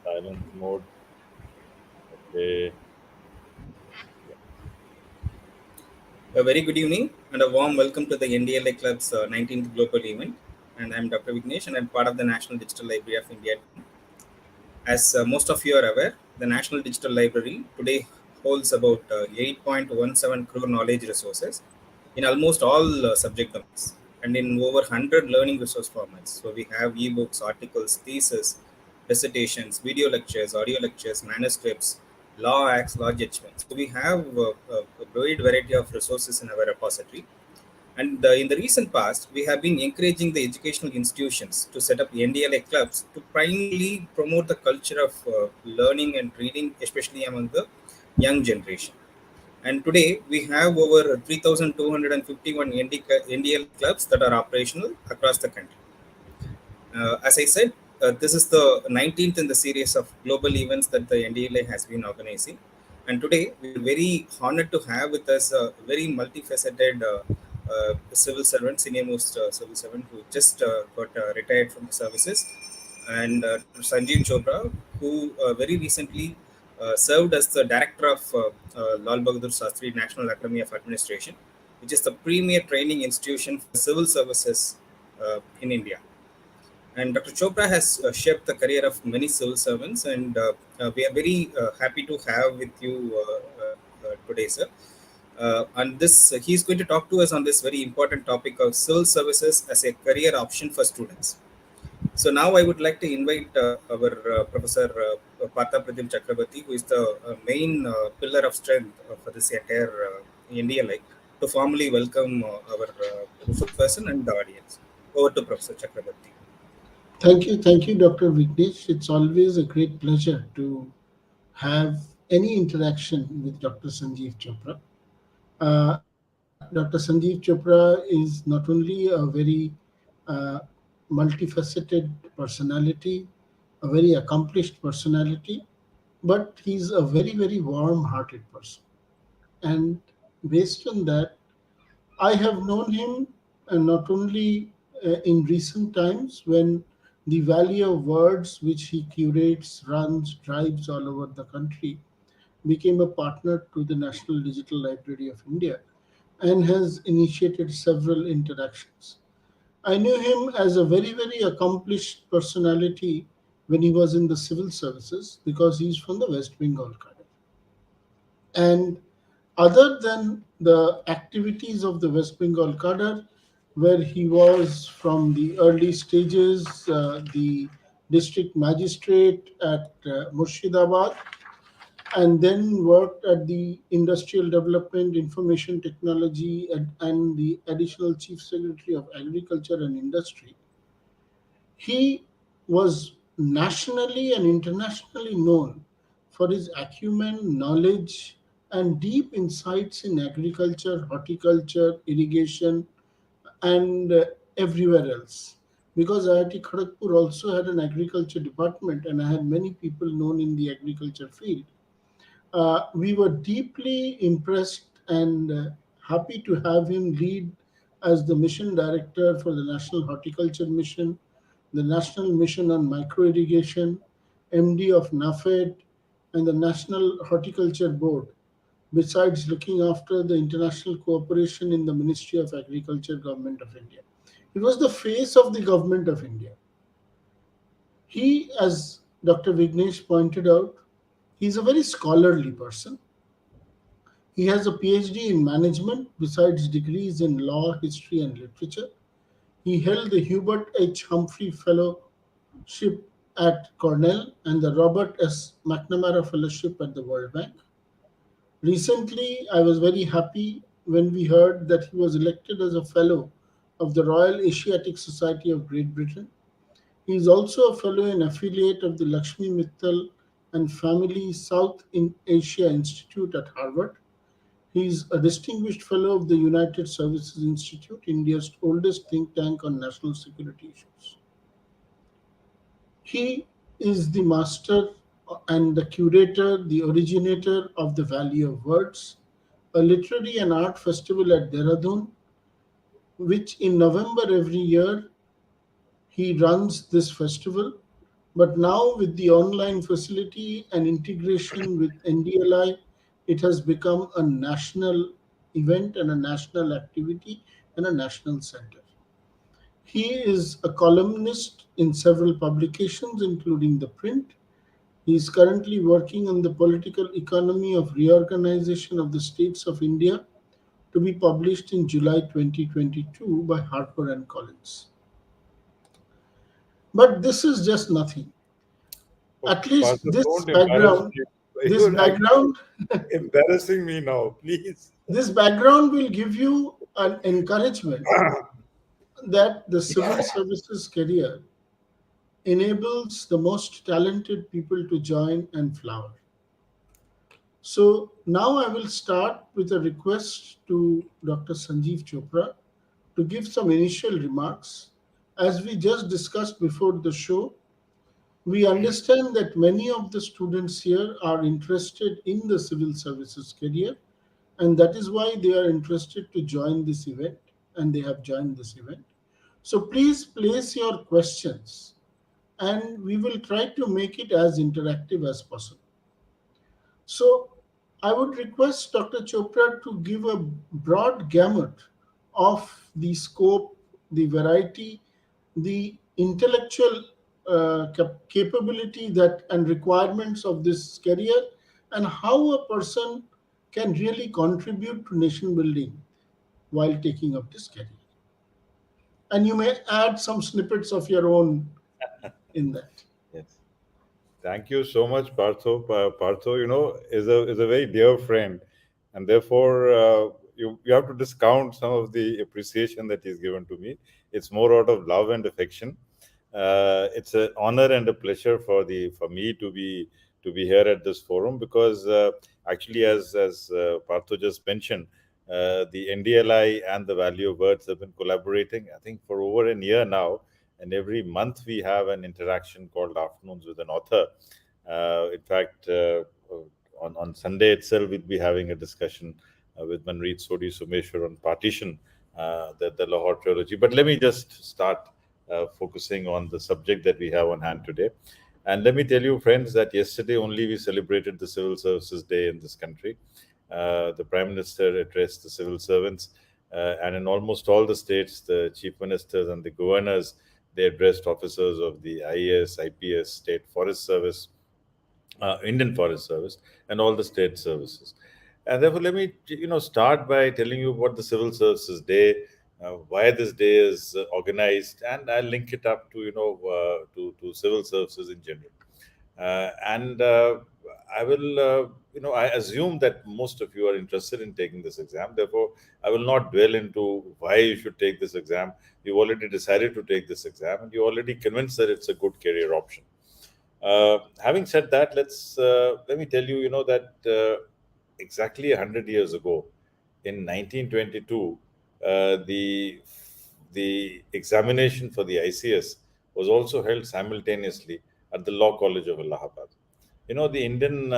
silence mode. Okay. A very good evening and a warm welcome to the NDLI Club's 19th Global Event. And I'm Dr. Vignesh and I'm part of the National Digital Library of India team. As most of you are aware, the National Digital Library today holds about 8.17 crore knowledge resources in almost all subject domains and in over 100 learning resource formats. So we have ebooks, articles, theses, dissertations, video lectures, audio lectures, manuscripts, law acts, law judgments. So we have a wide variety of resources in our repository. And in the recent past, we have been encouraging the educational institutions to set up NDLI clubs to primarily promote the culture of learning and reading, especially among the young generation. And today, we have over 3,251 NDL clubs that are operational across the country. As I said, this is the 19th in the series of global events that the NDLA has been organizing. And today, we're very honored to have with us a very multifaceted civil servant, senior most civil servant who just got retired from the services, and Sanjeev Chopra, who very recently served as the director of Lal Bahadur Shastri National Academy of Administration, which is the premier training institution for civil services in India. And Dr. Chopra has shaped the career of many civil servants, and we are very happy to have with you today, sir. And this, he's going to talk to us on this very important topic of civil services as a career option for students. So now I would like to invite our Professor Partha Pratim Chakrabarti, who is the main pillar of strength for this entire NDLI, to formally welcome our resource person and the audience. Over to Professor Chakrabarti. Thank you, Dr. Vignesh. It's always a great pleasure to have any interaction with Dr. Sanjeev Chopra. Dr. Sanjeev Chopra is not only a very uh, multifaceted personality, a very accomplished personality, but he's a very, very warm-hearted person. And based on that, I have known him not only in recent times when the value of words which he curates, runs, drives all over the country became a partner to the National Digital Library of India and has initiated several interactions. I knew him as a very, very accomplished personality when he was in the civil services because he's from the West Bengal cadre. And other than the activities of the West Bengal cadre, where he was from the early stages, the district magistrate at Murshidabad, and then worked at the Industrial Development, Information Technology, and the Additional Chief Secretary of Agriculture and Industry. He was nationally and internationally known for his acumen, knowledge, and deep insights in agriculture, horticulture, irrigation, and everywhere else. Because IIT Kharagpur also had an agriculture department, and I had many people known in the agriculture field. We were deeply impressed and happy to have him lead as the mission director for the National Horticulture Mission, the National Mission on Micro Irrigation, MD of NAFED, and the National Horticulture Board, besides looking after the international cooperation in the Ministry of Agriculture, Government of India. He was the face of the Government of India. He, as Dr. Vignesh pointed out, he's a very scholarly person. He has a PhD in management besides degrees in law, history, and literature. He held the Hubert H. Humphrey Fellowship at Cornell and the Robert S. McNamara Fellowship at the World Bank. Recently, I was very happy when we heard that he was elected as a fellow of the Royal Asiatic Society of Great Britain. He is also a fellow and affiliate of the Lakshmi Mittal and Family South in Asia Institute at Harvard. He is a distinguished fellow of the United Services Institute, India's oldest think tank on national security issues. He is the master and the curator, the originator of the Valley of Words, a literary and art festival at Dehradun, which in November every year he runs this festival But now, with the online facility and integration with NDLI, it has become a national event and a national activity and a national center. He is a columnist in several publications, including the print. He is currently working on the political economy of reorganization of the states of India, to be published in July 2022 by Harper and Collins. But this is just nothing. Oh, At least Partha, this don't embarrass background, me. this You're actually background, embarrassing me now, please. this background will give you an encouragement that the civil services career enables the most talented people to join and flower. So now I will start with a request to Dr. Sanjeev Chopra to give some initial remarks. As we just discussed before the show, we understand that many of the students here are interested in the civil services career, and that is why they are interested to join this event, and they have joined this event. So please place your questions, and we will try to make it as interactive as possible. So I would request Dr. Chopra to give a broad gamut of the scope, the variety, the intellectual capability that and requirements of this career, and how a person can really contribute to nation building while taking up this career. And you may add some snippets of your own in that. Yes. Thank you so much, Partho. Partho, is a very dear friend, and therefore you have to discount some of the appreciation that he's given to me. It's more out of love and affection. It's an honor and a pleasure for me to be here at this forum because actually, as Partho just mentioned, the NDLI and the Value of Words have been collaborating, I think, for over a year now, and every month we have an interaction called Afternoons with an Author. In fact, on Sunday itself, we'll be having a discussion with Manreet Sodhi Sumeshwar on Partition, the Lahore trilogy. But let me just start focusing on the subject that we have on hand today. And let me tell you, friends, that yesterday only we celebrated the Civil Services Day in this country. The Prime Minister addressed the civil servants, and in almost all the states, the chief ministers and the governors, they addressed officers of the IAS, IPS, State Forest Service, Indian Forest Service, and all the state services. And therefore, let me start by telling you what the Civil Services Day, why this day is organized, and I'll link it up to to civil services in general. And I will, I assume that most of you are interested in taking this exam. Therefore, I will not dwell into why you should take this exam. You've already decided to take this exam, and you're already convinced that it's a good career option. Having said that, let me tell you, that exactly 100 years ago, in 1922, the examination for the ICS was also held simultaneously at the Law College of Allahabad. The Indian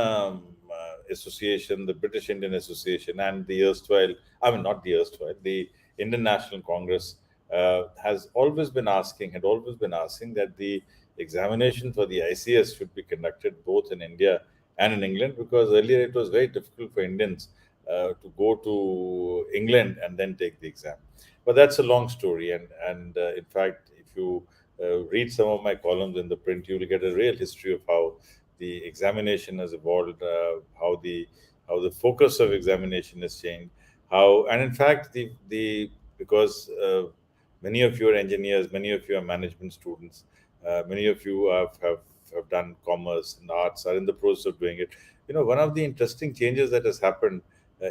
Association, the British Indian Association, and the erstwhile, I mean, not the erstwhile, the Indian National Congress had always been asking that the examination for the ICS should be conducted both in India and in England, because earlier it was very difficult for Indians to go to England and then take the exam. But that's a long story, and in fact, if you read some of my columns in the print, you will get a real history of how the examination has evolved, how the focus of examination has changed, how, and in fact, the because many of you are engineers, many of you are management students, many of you have done commerce and arts, are in the process of doing it. One of the interesting changes that has happened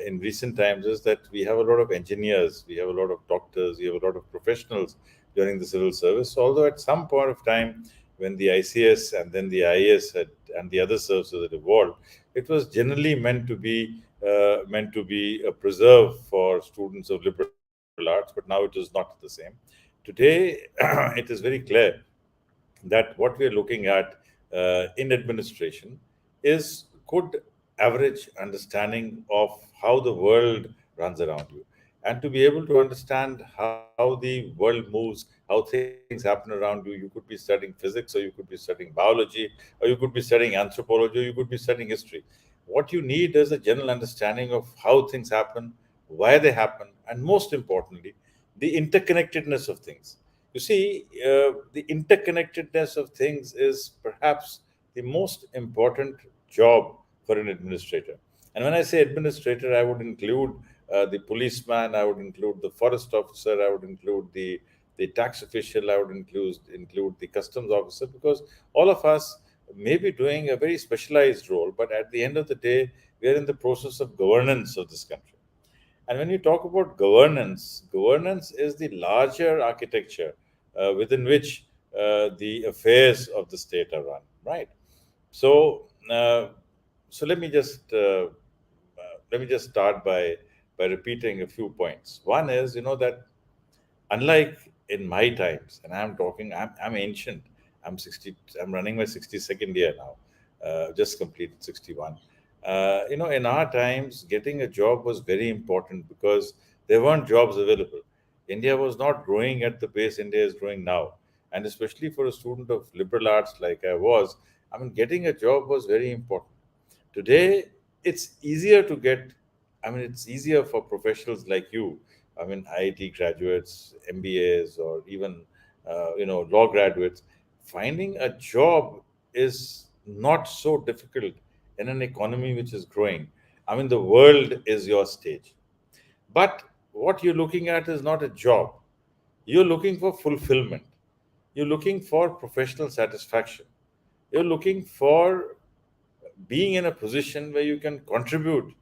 in recent times is that we have a lot of engineers, we have a lot of doctors, we have a lot of professionals during the civil service. Although at some point of time, when the ICS and then the IAS and the other services had evolved, it was generally meant to be a preserve for students of liberal arts, but now it is not the same. Today, it is very clear that what we are looking at in administration is good average understanding of how the world runs around you. and to be able to understand how the world moves, how things happen around you. You could be studying physics, or you could be studying biology, or you could be studying anthropology, or you could be studying history. What you need is a general understanding of how things happen, why they happen, and most importantly, the interconnectedness of things. You see, the interconnectedness of things is perhaps the most important job for an administrator. And when I say administrator, I would include the policeman, I would include the forest officer, I would include the tax official, I would include the customs officer, because all of us may be doing a very specialized role, but at the end of the day, we are in the process of governance of this country. And when you talk about governance, governance is the larger architecture within which the affairs of the state are run, right? So, so let me just start by repeating a few points. One is, that unlike in my times, and I'm ancient. I'm 60. I'm running my 62nd year now. Just completed 61. In our times, getting a job was very important because there weren't jobs available. India was not growing at the pace India is growing now, and especially for a student of liberal arts like I was, I mean, getting a job was very important. Today, it's easier to get, I mean, it's easier for professionals like you, I mean, IIT graduates, MBAs, or even, law graduates. Finding a job is not so difficult in an economy which is growing. I mean, the world is your stage. But what you're looking at is not a job. You're looking for fulfillment. You're looking for professional satisfaction. You're looking for being in a position where you can contribute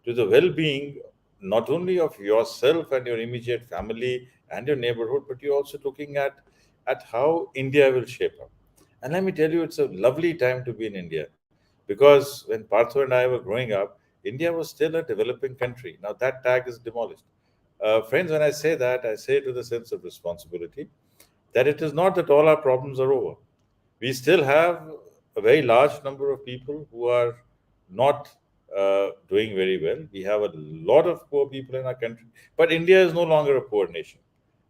to the well-being not only of yourself and your immediate family and your neighborhood, but you're also looking at how India will shape up. And let me tell you, it's a lovely time to be in India, because when Partha and I were growing up, India was still a developing country. Now that tag is demolished. Friends, when I say that, I say it with a sense of responsibility, that it is not that all our problems are over. We still have a very large number of people who are not doing very well. We have a lot of poor people in our country, but India is no longer a poor nation,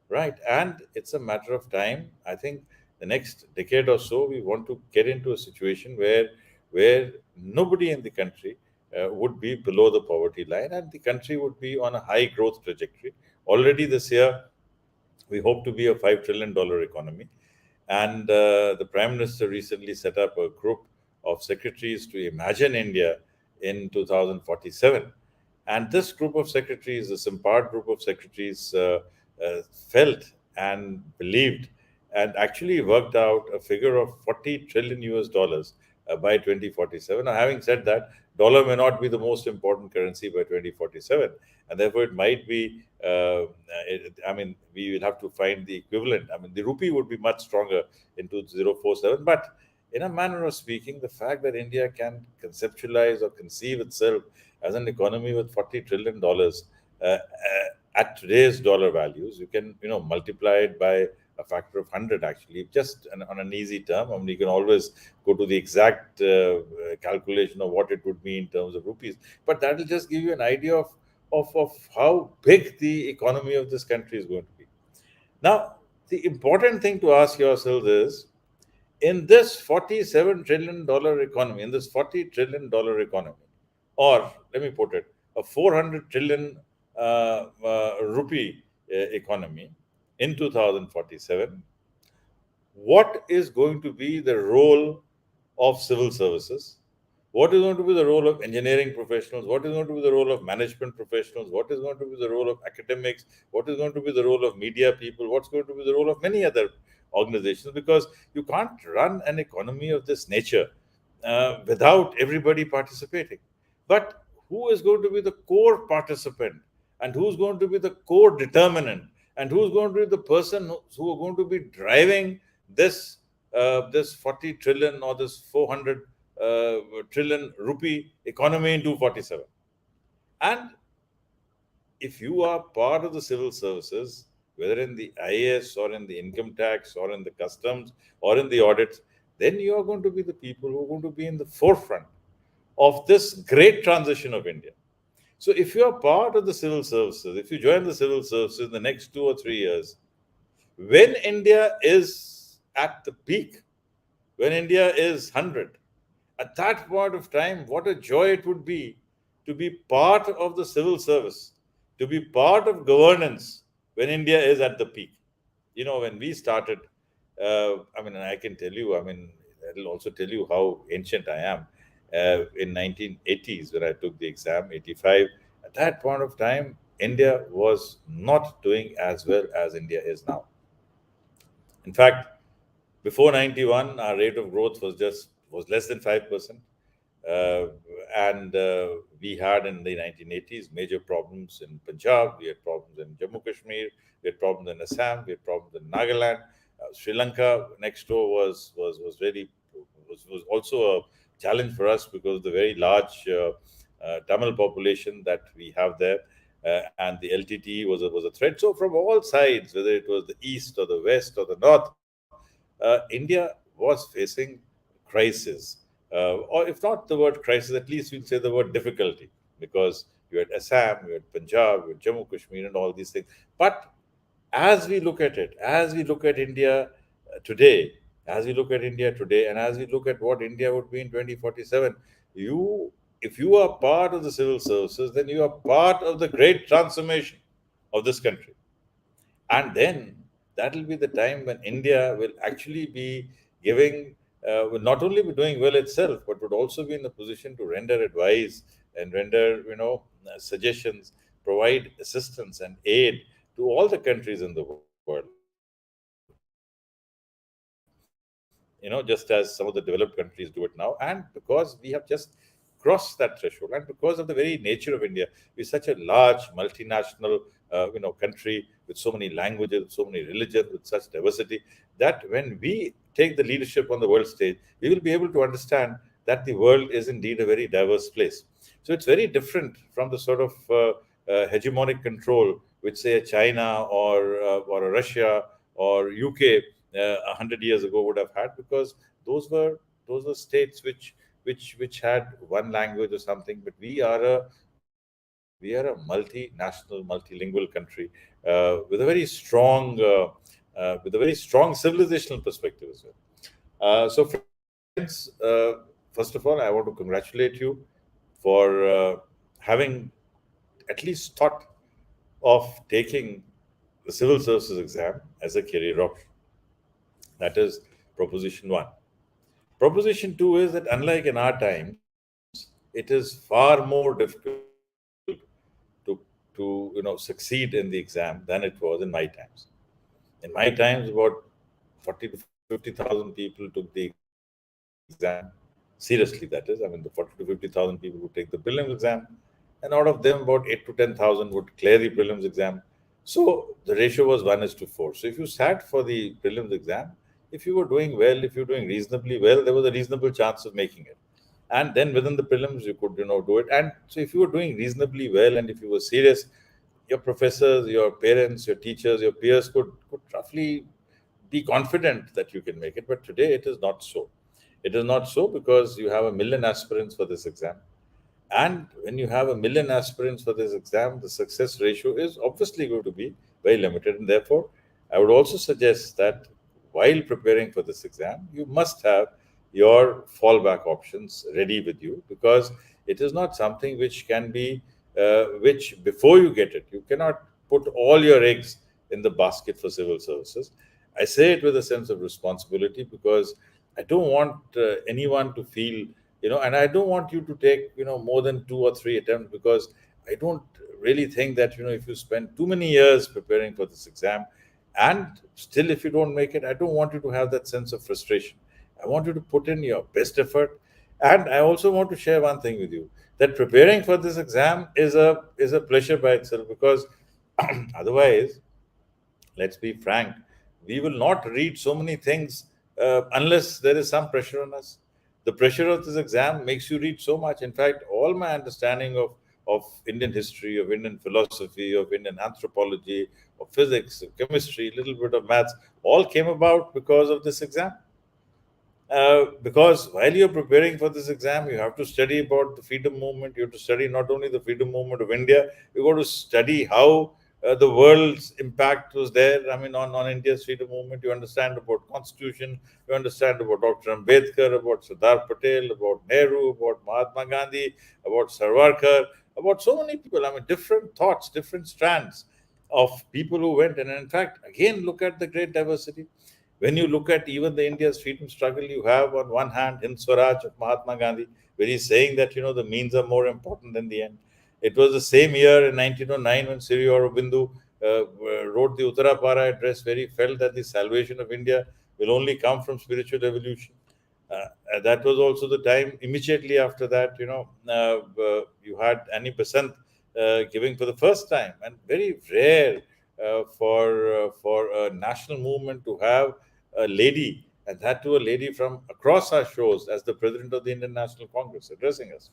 right? And it's a matter of time. I think the next decade or so, we want to get into a situation where nobody in the country would be below the poverty line, and the country would be on a high growth trajectory. Already this year, we hope to be a $5 trillion economy. And the Prime Minister recently set up a group of secretaries to imagine India in 2047. And this group of secretaries, this empowered group of secretaries, felt and believed and actually worked out a figure of 40 trillion US dollars by 2047. Now, having said that, dollar may not be the most important currency by 2047, and therefore it might be. I mean, we will have to find the equivalent. I mean, the rupee would be much stronger in 2047, but in a manner of speaking, the fact that India can conceptualize or conceive itself as an economy with $40 trillion at today's dollar values, you can multiply it by a factor of 100, actually, just on an easy term. I mean, you can always go to the exact calculation of what it would mean in terms of rupees, but that will just give you an idea of how big the economy of this country is going to be. Now, the important thing to ask yourselves is, in this $47 trillion economy, in this $40 trillion economy, or let me put it, a 400 trillion rupee economy in 2047, what is going to be the role of civil services? What is going to be the role of engineering professionals? What is going to be the role of management professionals? What is going to be the role of academics? What is going to be the role of media people? What's going to be the role of many other organizations? Because you can't run an economy of this nature without everybody participating. But who is going to be the core participant, and who's going to be the core determinant, and who's going to be the person who are going to be driving this 40 trillion or this 400 trillion rupee economy in 247? And if you are part of the civil services, whether in the IAS or in the income tax or in the customs or in the audits, then you are going to be the people who are going to be in the forefront of this great transition of India. So if you are part of the civil services, if you join the civil services in the next 2 or 3 years, when India is at the peak, when India is 100, at that point of time, what a joy it would be to be part of the civil service, to be part of governance when India is at the peak. When we started, and I can tell you, it'll also tell you how ancient I am. In 1980s, when I took the exam, 85, at that point of time, India was not doing as well as India is now. In fact, before 91, our rate of growth was less than 5%. Uh, and we had in the 1980s major problems in Punjab, we had problems in Jammu Kashmir, we had problems in Assam, we had problems in Nagaland. Sri Lanka next door was also a challenge for us because of the very large Tamil population that we have there. And the LTT was a threat. So from all sides, whether it was the east or the west or the north, India was facing crisis. Or if not the word crisis, at least we'll say the word difficulty, because you had Assam, you had Punjab, you had Jammu Kashmir, and all these things. But as we look at it, as we look at India today, as we look at India today, and as we look at what India would be in 2047, if you are part of the civil services, then you are part of the great transformation of this country. And then that will be the time when India will actually be giving, will not only be doing well itself, but would also be in the position to render advice and render, suggestions, provide assistance and aid to all the countries in the world. Just as some of the developed countries do it now. And because we have just crossed that threshold, and because of the very nature of India, we're such a large multinational, country with so many languages, with so many religions, with such diversity, that when we take the leadership on the world stage, we will be able to understand that the world is indeed a very diverse place. So it's very different from the sort of hegemonic control which, say, a China or a Russia or UK 100 years ago would have had, because those were states which had one language or something. But we are a multinational, multilingual country with a very strong civilizational perspective as well. So, friends, first of all, I want to congratulate you for having at least thought of taking the civil services exam as a career option. That is proposition one. Proposition two is that, unlike in our times, it is far more difficult to to succeed in the exam than it was in my times. In my times, about 40 to 50,000 people took the exam seriously. That is, the 40 to 50,000 people would take the prelims exam, and out of them, about 8 to 10,000 would clear the prelims exam. So the ratio was 1:4. So if you sat for the prelims exam, if you were doing well, if you were doing reasonably well, there was a reasonable chance of making it. And then within the prelims, you could, do it. And so if you were doing reasonably well and if you were serious, your professors, your parents, your teachers, your peers could roughly be confident that you can make it. But today it is not so. It is not so because you have a million aspirants for this exam. And when you have a million aspirants for this exam, the success ratio is obviously going to be very limited. And therefore, I would also suggest that while preparing for this exam, you must have your fallback options ready with you, because it is not something which can be, which before you get it, you cannot put all your eggs in the basket for civil services. I say it with a sense of responsibility because I don't want anyone to feel, and I don't want you to take, more than 2 or 3 attempts, because I don't really think that, if you spend too many years preparing for this exam and still if you don't make it, I don't want you to have that sense of frustration. I want you to put in your best effort. And I also want to share one thing with you, that preparing for this exam is a pleasure by itself, because otherwise, let's be frank, we will not read so many things unless there is some pressure on us. The pressure of this exam makes you read so much. In fact, all my understanding of Indian history, of Indian philosophy, of Indian anthropology, of physics, of chemistry, a little bit of maths, all came about because of this exam. Because while you're preparing for this exam, you have to study about the freedom movement. You have to study not only the freedom movement of India, you got to study how the world's impact was there. I mean, on India's freedom movement, you understand about Constitution, you understand about Dr. Ambedkar, about Sardar Patel, about Nehru, about Mahatma Gandhi, about Savarkar, about so many people. I mean, different thoughts, different strands of people who went. And in fact, again, look at the great diversity. When you look at even the India's freedom struggle, you have on one hand Hind Swaraj of Mahatma Gandhi, where he's saying that the means are more important than the end. It was the same year in 1909 when Sri Aurobindo wrote the Uttarapara address, where he felt that the salvation of India will only come from spiritual evolution. That was also the time immediately after that, you had Annie Besant giving for the first time, and very rare for a national movement to have a lady, and that too a lady from across our shores, as the president of the Indian National Congress addressing us.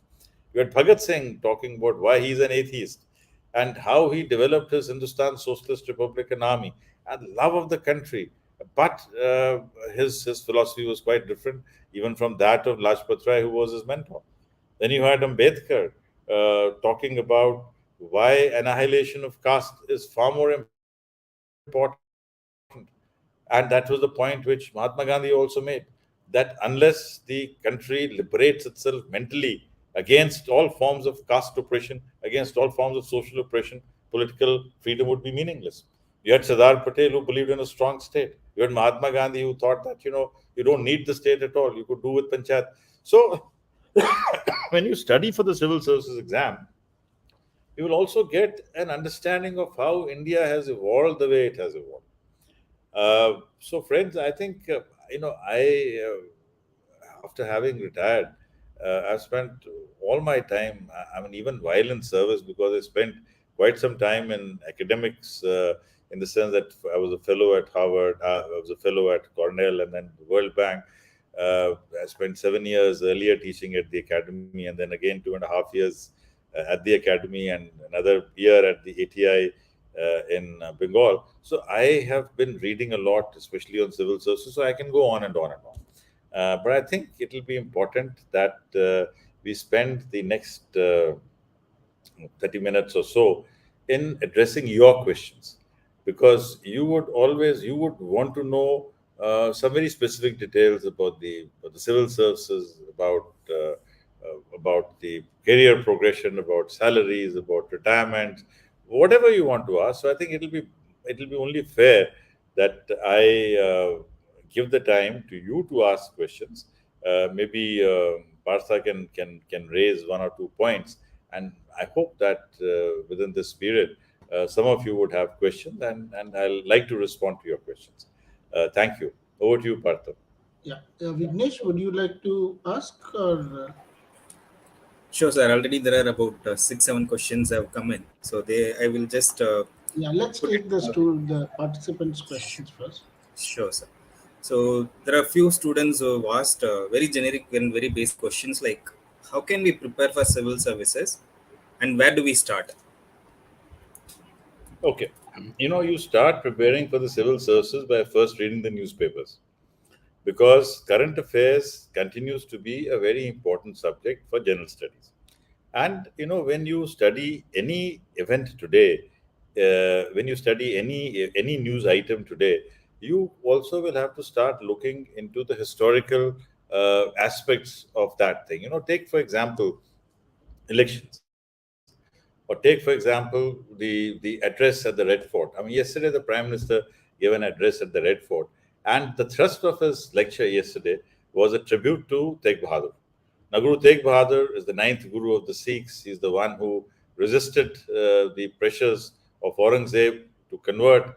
You had Bhagat Singh talking about why he's an atheist and how he developed his Hindustan Socialist Republican Army and love of the country. But his philosophy was quite different, even from that of Lajpat Rai, who was his mentor. Then you had Ambedkar talking about why annihilation of caste is far more important. And that was the point which Mahatma Gandhi also made, that unless the country liberates itself mentally against all forms of caste oppression, against all forms of social oppression, political freedom would be meaningless. You had Sardar Patel, who believed in a strong state. You had Mahatma Gandhi, who thought that you don't need the state at all, you could do with panchayat. So when you study for the civil services exam, you will also get an understanding of how India has evolved the way it has evolved. So, friends, I think after having retired, I've spent all my time. I mean, even while in service, because I spent quite some time in academics, in the sense that I was a fellow at Harvard, I was a fellow at Cornell, and then the World Bank. I spent 7 years earlier teaching at the academy, and then again 2.5 years at the academy, and another year at the ATI in Bengal. So I have been reading a lot, especially on civil services. So I can go on and on and on. But I think it will be important that we spend the next 30 minutes or so in addressing your questions, because you would want to know some very specific details about the civil services, about the career progression, about salaries, about retirement, whatever you want to ask. So I think it'll be only fair that I give the time to you to ask questions. Maybe Partha can raise one or two points, and I hope that within this period, some of you would have questions, and I'll like to respond to your questions. Thank you. Over to you, Partha. Yeah, Vignesh, would you like to ask or? Sure, sir. Already there are about 6, 7 questions have come in, so I will just Yeah, let's put it. take the participants' questions first. Sure, sir. So there are a few students who have asked very generic and very basic questions like, how can we prepare for civil services, and where do we start? Okay. You start preparing for the civil services by first reading the newspapers, because current affairs continues to be a very important subject for general studies. And when you study any event today, when you study any news item today, you also will have to start looking into the historical aspects of that thing. Take for example elections, or take for example the address at the Red Fort. I mean, yesterday the Prime Minister gave an address at the Red Fort, and the thrust of his lecture yesterday was a tribute to Tegh Bahadur. Now, Guru Tegh Bahadur is the ninth Guru of the Sikhs. He's the one who resisted the pressures of Aurangzeb to convert.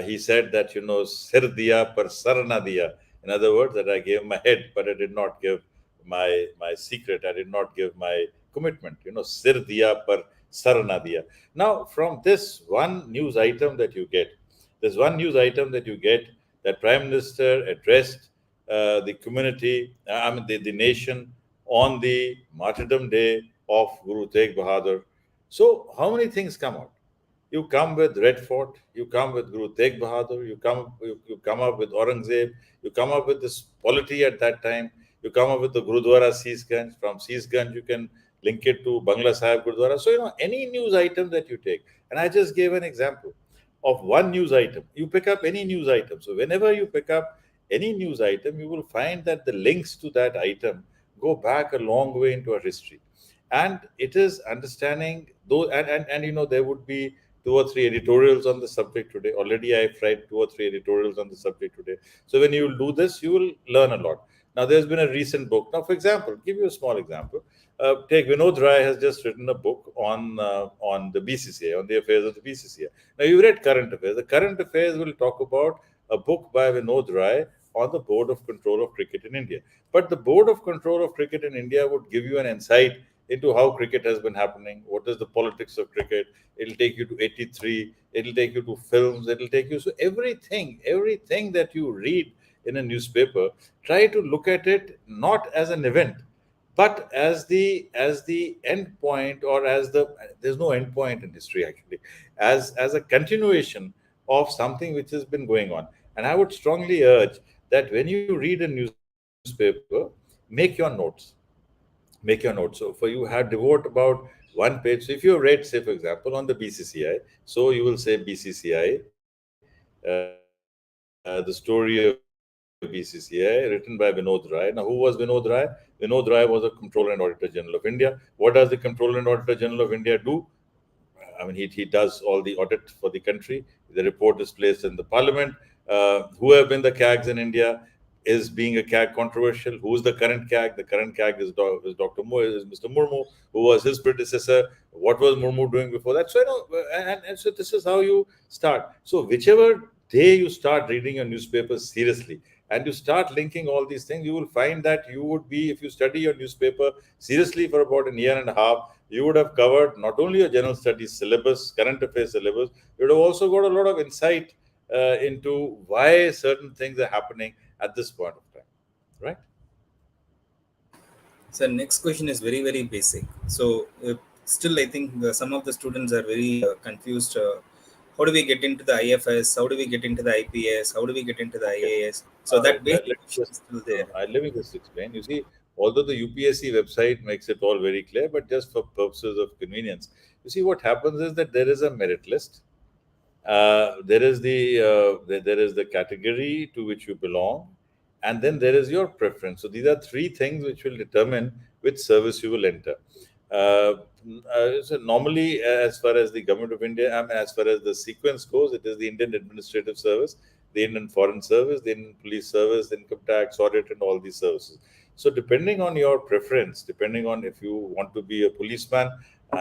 He said that, Sir diya par sar na diya. In other words, that I gave my head, but I did not give my secret. I did not give my commitment. Sir diya par sar na diya. Now, from this one news item that you get, there's one news item that you get that Prime Minister addressed the community, the nation, on the martyrdom day of Guru Tegh Bahadur. So, how many things come out? You come with Red Fort, you come with Guru Tegh Bahadur, you come up with Aurangzeb, you come up with this polity at that time, you come up with the Gurudwara Seesganj. From Seesganj, you can link it to Bangla Sahib Gurudwara. So, any news item that you take, and I just gave an example of one news item. You pick up any news item. So, whenever you pick up any news item, you will find that the links to that item go back a long way into our history. And it is understanding those, and there would be two or three editorials on the subject today. Already I've tried two or three editorials on the subject today. So when you do this, you will learn a lot. Now, there's been a recent book. Now, for example, give you a small example. Take Vinod Rai has just written a book on the BCCI, on the affairs of the BCCI. Now, you read current affairs. The current affairs will talk about a book by Vinod Rai on the Board of Control of Cricket in India. But the Board of Control of Cricket in India would give you an insight into how cricket has been happening, what is the politics of cricket. It'll take you to 83, it'll take you to films, it'll take you, so everything that you read in a newspaper, try to look at it not as an event, but as the end point, or as there's no end point in history actually, as a continuation of something which has been going on. And I would strongly urge that when you read a newspaper, make your notes. Make your notes. So for you have devote about one page. So if you read, say for example, on the BCCI, so you will say BCCI, the story of BCCI written by Vinod Rai. Now, who was Vinod Rai? Vinod Rai was a Comptroller and Auditor General of India. What does the Comptroller and Auditor General of India do? I mean, he does all the audit for the country. The report is placed in the parliament. Who have been the CAGs in India? Is being a CAG controversial? Who is the current CAG? The current CAG is Dr. Murmu, is Mr. Murmu, who was his predecessor. What was Murmu doing before that? So, and so this is how you start. So, whichever day you start reading your newspaper seriously and you start linking all these things, you will find that you would be, if you study your newspaper seriously for about a year and a half, you would have covered not only your general studies syllabus, current affairs syllabus, you would have also got a lot of insight into why certain things are happening at this point of time, right? So next question is very very basic. So still I think some of the students are very confused. How do we get into the IFS? How do we get into the IPS? How do we get into the Okay. IAS? So that Let basic me question just is still there. let me just explain. You see, although the UPSC website makes it all very clear, but just for purposes of convenience, you see what happens is that there is a merit list. There is the category to which you belong, and then there is your preference. So these are three things which will determine which service you will enter. So normally, as far as the government of India, I mean, as far as the sequence goes, it is the Indian Administrative Service, the Indian Foreign Service, the Indian Police Service, the Income Tax, Audit, and all these services. So depending on your preference, depending on if you want to be a policeman,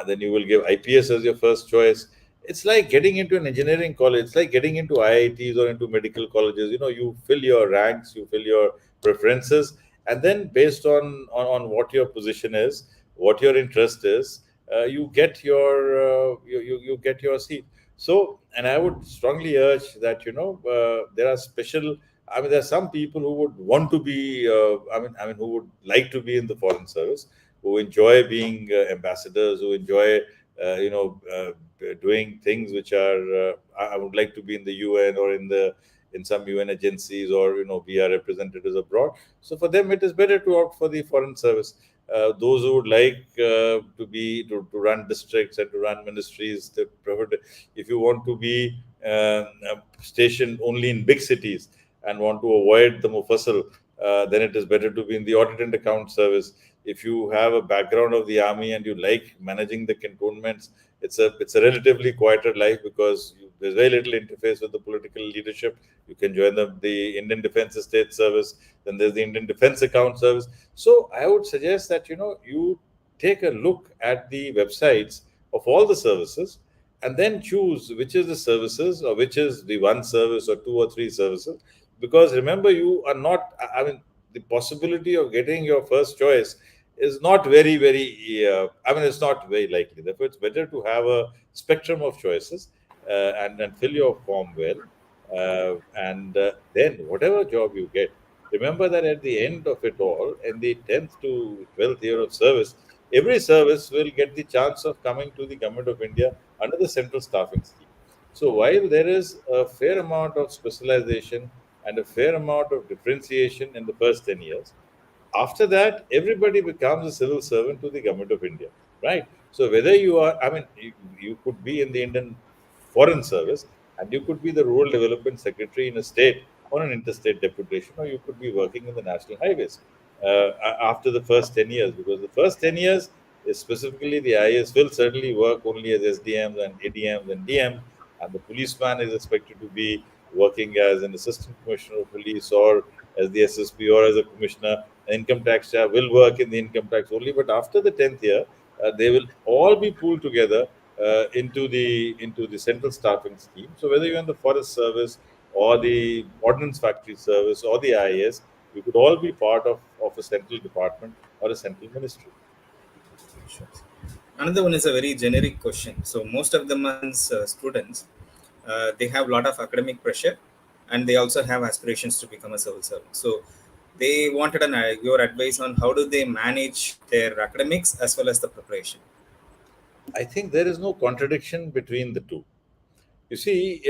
then you will give IPS as your first choice. It's like getting into an engineering college. It's like getting into IITs or into medical colleges. You fill your ranks, you fill your preferences, and then based on what your position is, what your interest is, you get your seat. So, and I would strongly urge that there are special. I mean, there are some people who would want to be. Who would like to be in the foreign service, who enjoy being ambassadors, who enjoy doing things which are. I would like to be in the UN or in some UN agencies, or be our representatives abroad. So for them, it is better to opt for the foreign service. Those who would like to run districts and to run ministries, if you want to be stationed only in big cities and want to avoid the mufassal, then it is better to be in the audit and account service. If you have a background of the army and you like managing the cantonments, it's a relatively quieter life, because there's very little interface with the political leadership. You can join the Indian Defence Estate Service. Then there's the Indian Defence Account Service. So I would suggest that you take a look at the websites of all the services, and then choose which is the services, or which is the one service or two or three services. Because remember, you are not. I mean, the possibility of getting your first choice is not very very. It's not very likely. Therefore, it's better to have a spectrum of choices, and fill your form well, and then whatever job you get, remember that at the end of it all, in the 10th to 12th year of service, every service will get the chance of coming to the government of India under the central staffing scheme. So while there is a fair amount of specialization and a fair amount of differentiation in the first 10 years, after that, everybody becomes a civil servant to the government of India, right? So whether you are, I mean, you could be in the Indian Foreign Service and you could be the Rural Development Secretary in a state on an interstate deputation, or you could be working in the national highways after the first 10 years, because the first 10 years is specifically the IAS will certainly work only as SDMs and ADMs and DMs, and the policeman is expected to be working as an assistant commissioner of police or as the SSP or as a commissioner. Income tax staff will work in the income tax only, but after the 10th year, they will all be pooled together into the central staffing scheme. So whether you're in the forest service or the ordnance factory service or the IAS, you could all be part of a central department or a central ministry. Sure. Another one is a very generic question. So most of the man's students, they have a lot of academic pressure, and they also have aspirations to become a civil servant. So they wanted your advice on how do they manage their academics as well as the preparation. I think there is no contradiction between the two. You see,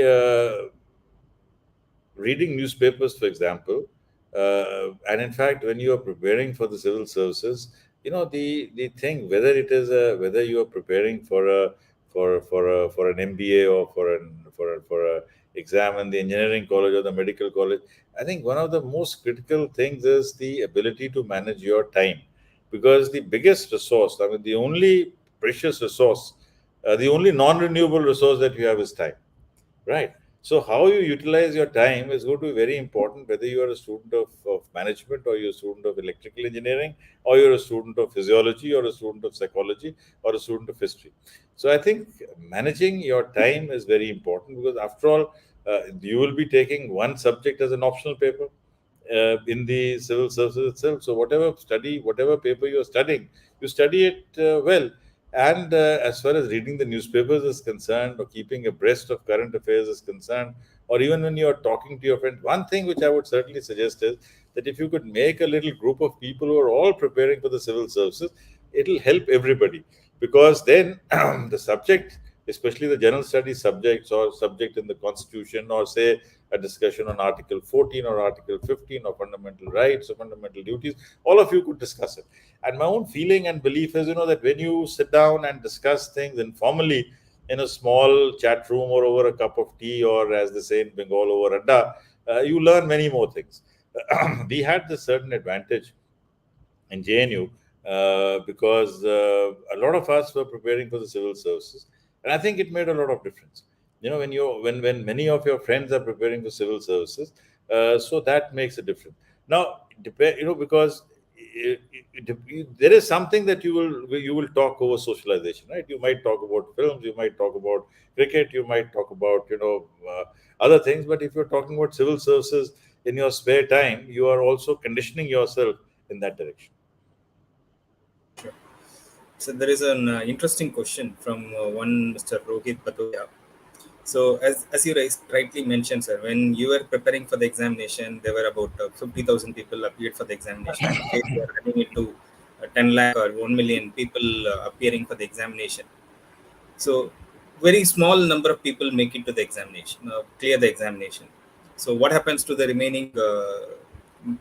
reading newspapers, for example, and in fact, when you are preparing for the civil services, the thing whether it is whether you are preparing for an MBA or for a exam in the engineering college or the medical college, I think one of the most critical things is the ability to manage your time, because the biggest resource, I mean, the only precious resource, the only non-renewable resource that you have is time. Right. So how you utilize your time is going to be very important, whether you are a student of management or you're a student of electrical engineering or you're a student of physiology or a student of psychology or a student of history. So I think managing your time is very important, because after all, you will be taking one subject as an optional paper in the civil services itself. So whatever paper you are studying, you study it well. And as far as reading the newspapers is concerned, or keeping abreast of current affairs is concerned, or even when you are talking to your friend, one thing which I would certainly suggest is that if you could make a little group of people who are all preparing for the civil services, it'll help everybody. Because then the subject, especially the general studies subjects or subject in the constitution, or say a discussion on Article 14 or Article 15 or fundamental rights or fundamental duties, all of you could discuss it. And my own feeling and belief is, that when you sit down and discuss things informally in a small chat room or over a cup of tea, or as they say in Bengal, over adda, you learn many more things. We had this certain advantage in JNU, because a lot of us were preparing for the civil services, and I think it made a lot of difference. When many of your friends are preparing for civil services, so that makes a difference. Now, because there is something that you will talk over socialization, right? You might talk about films, you might talk about cricket, you might talk about other things, but if you're talking about civil services in your spare time, you are also conditioning yourself in that direction. Sure. So there is an interesting question from one Mr. Rohit Batoya. So as you rightly mentioned, sir, when you were preparing for the examination, there were about 50,000 people appeared for the examination. Today we are running into 10 lakh or 1 million people appearing for the examination. So very small number of people make it to the examination, clear the examination. So what happens to the remaining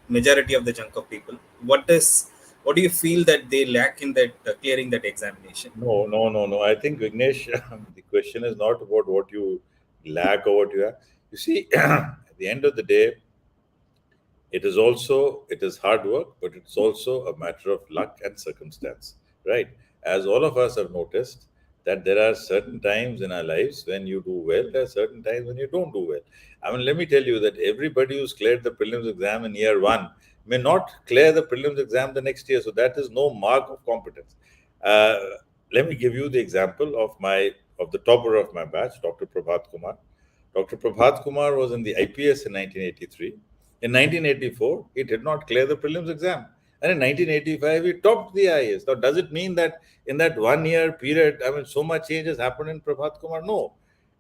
majority of the chunk of people? What do you feel that they lack in that clearing that examination? No, no, no, no. I think, Vignesh, the question is not about what you lack or what you have. You see, at the end of the day, it is hard work, but it's also a matter of luck and circumstance, right? As all of us have noticed, that there are certain times in our lives when you do well, there are certain times when you don't do well. I mean, let me tell you that everybody who's cleared the prelims exam in year one may not clear the prelims exam the next year, so that is no mark of competence. uh, Let me give you the example of the topper of my batch, Dr. Prabhat Kumar. Dr. Prabhat Kumar was in the IPS in 1983. In 1984, he did not clear the prelims exam. And in 1985, he topped the IAS. Now, does it mean that in that 1 year period, I mean, so much change has happened in Prabhat Kumar? No.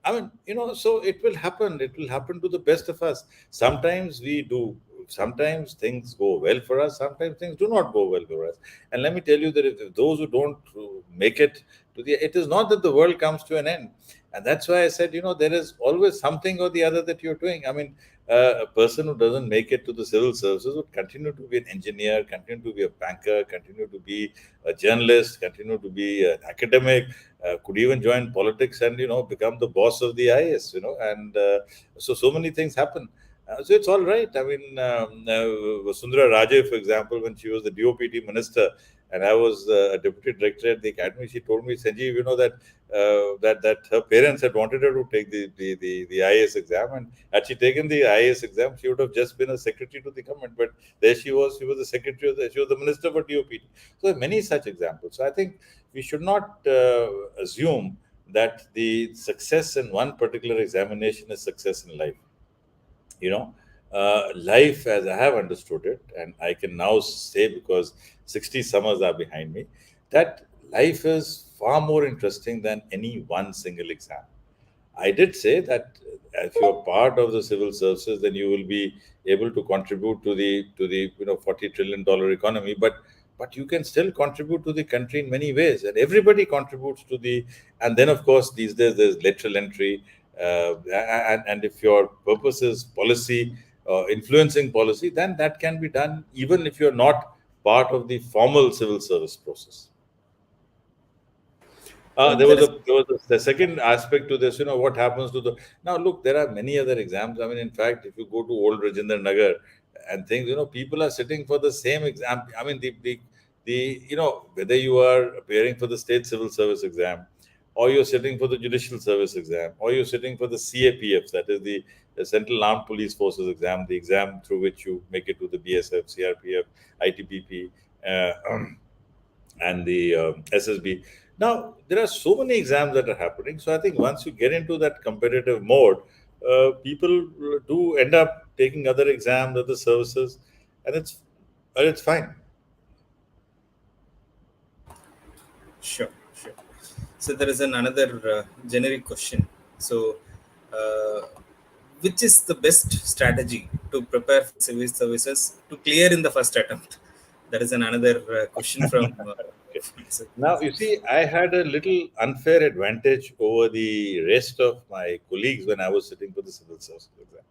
I mean, so it will happen. It will happen to the best of us. Sometimes we do. Sometimes things go well for us. Sometimes things do not go well for us. And let me tell you that if those who don't make it it is not that the world comes to an end. And that's why I said, there is always something or the other that you're doing. I mean, a person who doesn't make it to the civil services would continue to be an engineer, continue to be a banker, continue to be a journalist, continue to be an academic, could even join politics and, become the boss of the IS, and so many things happen. So it's all right. I mean, Sundara Raje, for example, when she was the DOPT minister and I was a deputy director at the academy, she told me, Sanjeev, that her parents had wanted her to take the IAS exam, and had she taken the IAS exam, she would have just been a secretary to the government. But there she was the secretary she was the minister for DOPT. So many such examples. So I think we should not assume that the success in one particular examination is success in life. you know Life, as I have understood it, and I can now say, because 60 summers are behind me, that life is far more interesting than any one single exam. I did say that if you're part of the civil services, then you will be able to contribute to the $40 trillion economy. But you can still contribute to the country in many ways, and everybody contributes to the. And then, of course, these days there's lateral entry, and if your purpose is policy, influencing policy, then that can be done even if you're not part of the formal civil service process. There That was is the second aspect to this. What happens to the now? Look, there are many other exams. I mean, in fact, if you go to old Rajendra Nagar and things, people are sitting for the same exam. I mean, whether you are appearing for the state civil service exam, or you're sitting for the judicial service exam, or you're sitting for the CAPF, that is the Central Armed Police Forces exam, the exam through which you make it to the BSF, CRPF, ITPP. And the SSB. Now, there are so many exams that are happening. So I think once you get into that competitive mode, people do end up taking other exams, other services, and it's fine. sure, sure. So there is another generic question. So, uh, which is the best strategy to prepare for civil services to clear in the first attempt? That is another question from. Okay. Now, you see, I had a little unfair advantage over the rest of my colleagues when I was sitting for the civil service exam.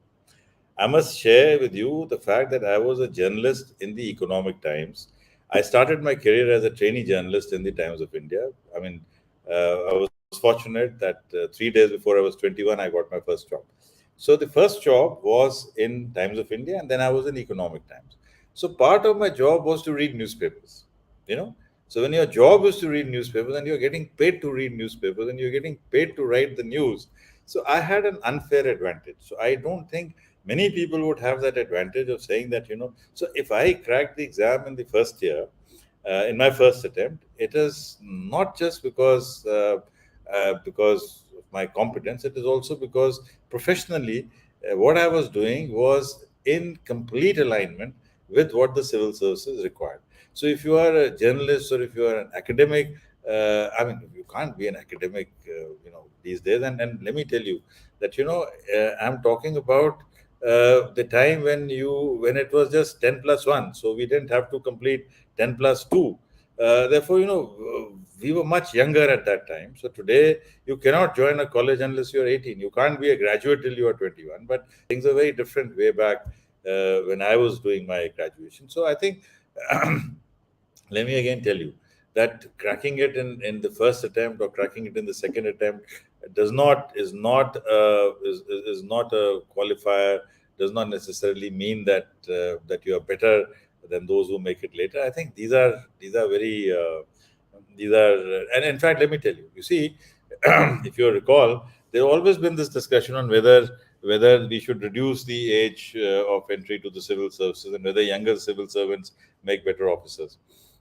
I must share with you the fact that I was a journalist in the Economic Times. I started my career as a trainee journalist in the Times of India. I mean, I was fortunate that 3 days before I was 21, I got my first job. So the first job was in Times of India, and then I was in Economic Times. So part of my job was to read newspapers. You know, so when your job is to read newspapers and you're getting paid to read newspapers and you're getting paid to write the news, so I had an unfair advantage. So I don't think many people would have that advantage of saying that, so if I cracked the exam in the first year, in my first attempt, it is not just because of my competence. It is also because professionally, what I was doing was in complete alignment with what the civil services required. So if you are a journalist or if you are an academic, I mean, you can't be an academic, these days. And let me tell you that, I'm talking about the time when it was just 10 plus 1. So we didn't have to complete 10 plus 2. Therefore, we were much younger at that time. So today, you cannot join a college unless you're 18. You can't be a graduate till you are 21. But things are very different way back when I was doing my graduation. So I think, let me again tell you that cracking it in the first attempt or cracking it in the second attempt does not is not a qualifier. Does not necessarily mean that you are better than those who make it later. I think these are very these are and in fact, let me tell you. You see, if you recall, there always been this discussion on whether we should reduce the age of entry to the civil services and whether younger civil servants make better officers.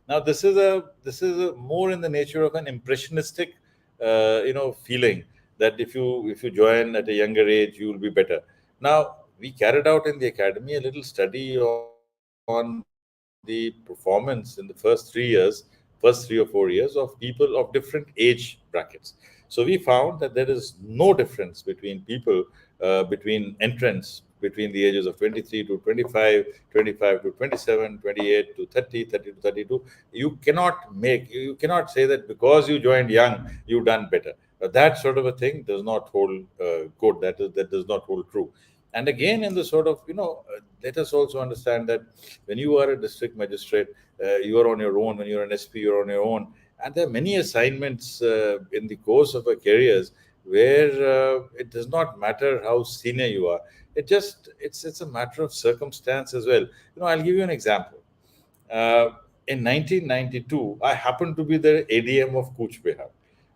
Now, this is a more in the nature of an impressionistic, feeling that if you join at a younger age, you will be better. Now, we carried out in the academy a little study on the performance in the first 3 or 4 years of people of different age brackets. So we found that there is no difference between people, between entrants, between the ages of 23 to 25, 25 to 27, 28 to 30, 30 to 32. You cannot say that because you joined young, you've done better. That sort of a thing does not hold good. That does not hold true. And again, in the sort of, let us also understand that when you are a district magistrate, you are on your own. When you're an SP, you're on your own. And there are many assignments in the course of our careers where it does not matter how senior you are. It's a matter of circumstance as well. I'll give you an example. uh, in 1992, I happened to be the ADM of Cooch Behar.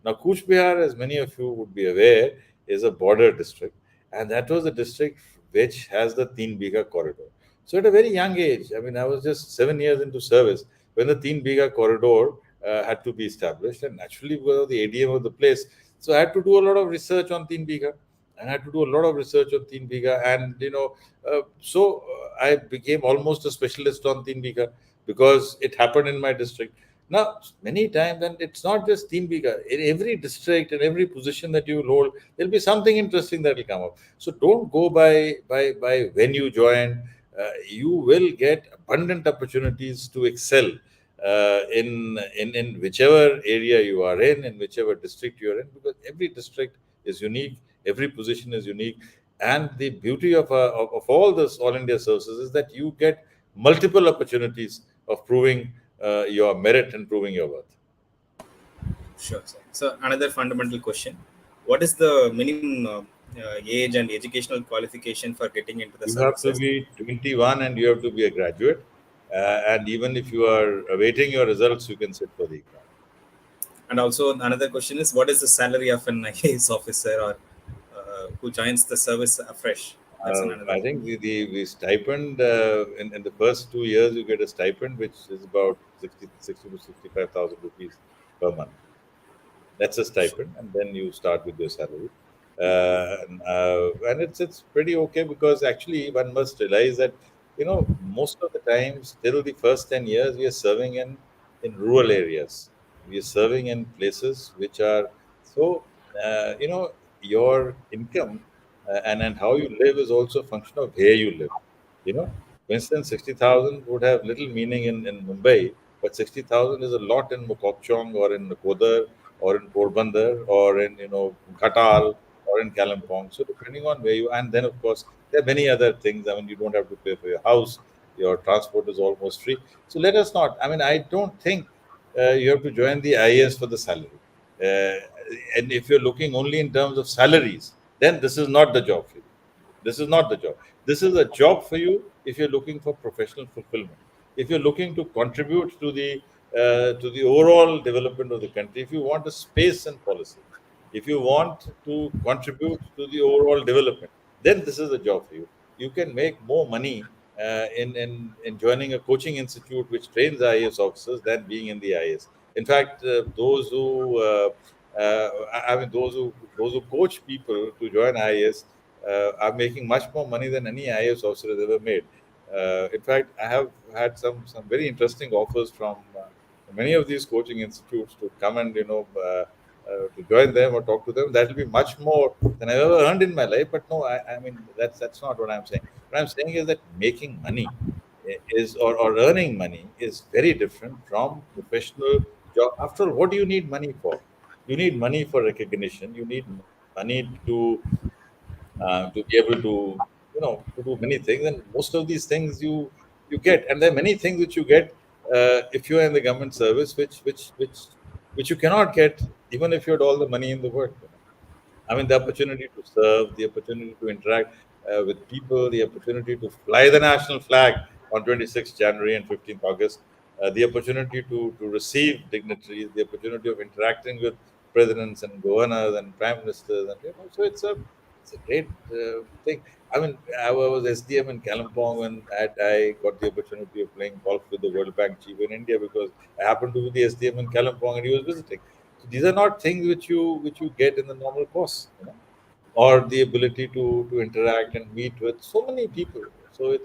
Now, Cooch Behar, as many of you would be aware, is a border district, and that was the district which has the Teen Biga corridor. So, at a very young age, I mean, I was just 7 years into service when the Teen Biga corridor had to be established, and naturally, because of the ADM of the place, so I had to do a lot of research on Teen Biga. And I had to do a lot of research on Teen Biga, and I became almost a specialist on Teen Biga because it happened in my district. Now, many times, and it's not just Team Biga, in every district, in every position that you will hold, there'll be something interesting that will come up. So don't go by when you join. You will get abundant opportunities to excel in whichever area you are in whichever district you are in, because every district is unique, every position is unique. And the beauty of all this All India services is that you get multiple opportunities of proving your merit and proving your worth. Sure, sir. So another fundamental question: what is the minimum age and educational qualification for getting into the You have to services? be 21 and you have to be a graduate. And even if you are awaiting your results, you can sit for the exam. And also another question is, what is the salary of an IAS officer or who joins the service afresh? That's another. I think the stipend in the first 2 years, you get a stipend which is about 60 to 65,000 rupees per month. That's a stipend, and then you start with your salary. And it's pretty okay, because actually one must realize that most of the time, still the first 10 years, we are serving in rural areas. We are serving in places which are so your income and how you live is also a function of where you live. For instance, 60,000 would have little meaning in Mumbai, but 60,000 is a lot in Mokokchung or in Nakodar or in Porbandar or in Ghatal or in Kalimpong. So depending on where you, and then of course there are many other things. I mean, you don't have to pay for your house. Your transport is almost free. So let us not. I mean, I don't think you have to join the IAS for the salary. Uh, and if you're looking only in terms of salaries, then this is not the job for you. This is not the job. This is a job for you if you're looking for professional fulfillment. If you're looking to contribute to the overall development of the country, if you want a space and policy, if you want to contribute to the overall development, then this is a job for you. You can make more money in joining a coaching institute which trains IAS officers than being in the IAS. In fact, I mean, those who coach people to join IAS are making much more money than any IAS officer has ever made. In fact, I have had some very interesting offers from many of these coaching institutes to come and to join them or talk to them. That will be much more than I've ever earned in my life. But no, I mean that's not what I'm saying. What I'm saying is that making money or earning money is very different from professional job. After all, what do you need money for? You need money for recognition. You need money to be able to do many things, and most of these things you get, and there are many things which you get if you are in the government service, which you cannot get even if you had all the money in the world. I mean, the opportunity to serve, the opportunity to interact with people, the opportunity to fly the national flag on 26th January and 15th August, the opportunity to receive dignitaries, the opportunity of interacting with presidents and governors and prime ministers, and so it's a great thing. I mean, I was SDM in Kalimpong when I got the opportunity of playing golf with the World Bank chief in India, because I happened to be the SDM in Kalimpong and he was visiting. So these are not things which you get in the normal course, or the ability to interact and meet with so many people. So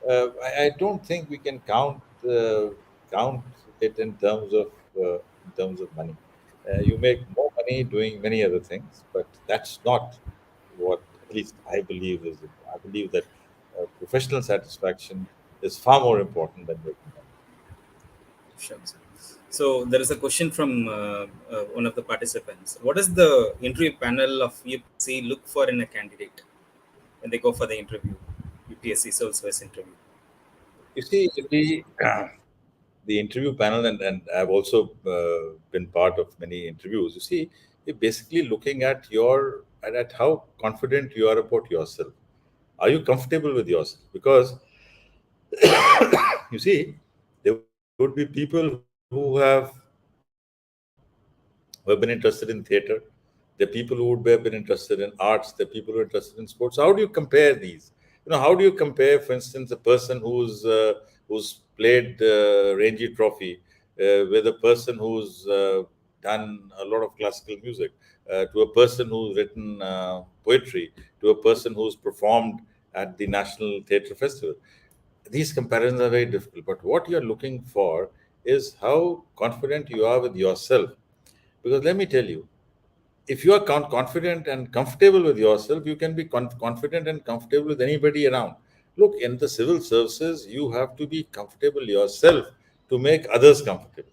I don't think we can count it in terms of money. You make more money doing many other things, but that's not what at least I believe is. I believe that professional satisfaction is far more important than making money. Sure, sir. So there is a question from one of the participants. What does the interview panel of UPSC look for in a candidate when they go for the interview, UPSC civil service interview? You see, the interview panel, and I've also been part of many interviews. You see, you're basically looking at at how confident you are about yourself. Are you comfortable with yourself? Because you see, there would be people who have been interested in theater. There are people who would have been interested in arts. There are people who are interested in sports. So how do you compare these? How do you compare, for instance, a person who's played Ranji Trophy with a person who's done a lot of classical music, to a person who's written poetry, to a person who's performed at the National Theatre Festival? These comparisons are very difficult. But what you're looking for is how confident you are with yourself. Because let me tell you, if you are confident and comfortable with yourself, you can be confident and comfortable with anybody around. Look, in the civil services, you have to be comfortable yourself to make others comfortable.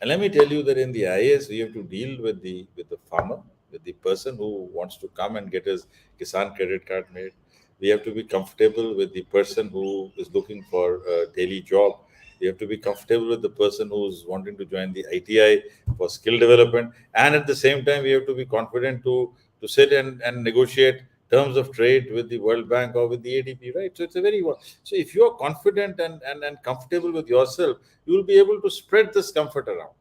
And let me tell you that in the IAS, we have to deal with the farmer, with the person who wants to come and get his Kisan credit card made. We have to be comfortable with the person who is looking for a daily job. We have to be comfortable with the person who's wanting to join the ITI for skill development. And at the same time, we have to be confident to sit and negotiate terms of trade with the World Bank or with the ADP, right? So it's a very so if you are confident and comfortable with yourself, you will be able to spread this comfort around.